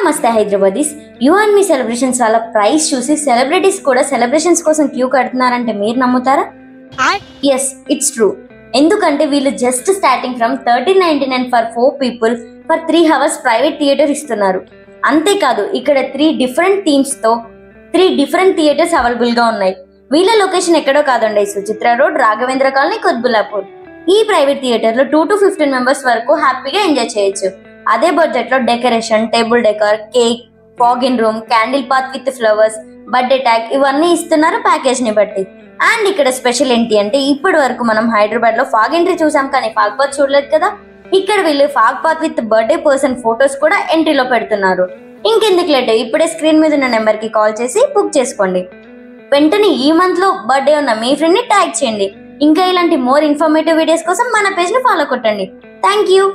నమస్తే Hyderabadis. You and me celebrations వాళ్ళ price చూసి సెలబ్రిటీస్ కూడా సెలబ్రేషన్స్ కోసం క్యూ కడుతున్నారంటే మీరు నమ్ముతారా? Yes, it's true. ఎందుకంటే వీళ్ళు just starting from 1399 for 4 people for 3 hours private theatre ఇస్తున్నారు. అంతేకాదు ఇక్కడ 3 different themes తో 3 different థియేటర్స్ అవైలబుల్ గా ఉన్నాయి. వీళ్ళ లొకేషన్ ఎక్కడో కాదండి, సుచిత్ర రోడ్, రాఘవేంద్ర కాలనీ, కుత్బుల్లాపూర్. ఈ ప్రైవేట్ థియేటర్ లో 2 to 15 members వరకు హ్యాపీగా ఎంజాయ్ చేయొచ్చు. అదే బడ్జెట్ లో decoration, table decor, cake, fog in room, candle path with flowers, birthday tag ఇవన్నీ ఇస్తున్నారు ప్యాకేజ్ ని బట్టి. అండ్ ఇక్కడ స్పెషల్ ఏంటి అంటే ఇప్పటి వరకు మనం హైదరాబాద్ లో ఫాగ్ ఎంట్రీ చూసాం కానీ ఫాగ్ పాత్ చూడలేదు కదా. ఇక్కడ వీళ్ళు fog path with birthday person photos కూడా ఎంట్రీలో పెడుతున్నారు. ఇంకెందుకు లేట్, ఇప్పుడే స్క్రీన్ మీద ఉన్న నెంబర్ కి కాల్ చేసి బుక్ చేసుకోండి. వెంటనే ఈ మంత్ లో బర్త్డే ఉన్న మీ ఫ్రెండ్ ని ట్యాగ్ చేయండి. ఇంకా ఇలాంటి మోర్ ఇన్ఫర్మేటివ్ వీడియోస్ కోసం మన పేజ్ ని ఫాలో కొట్టండి. Thank you.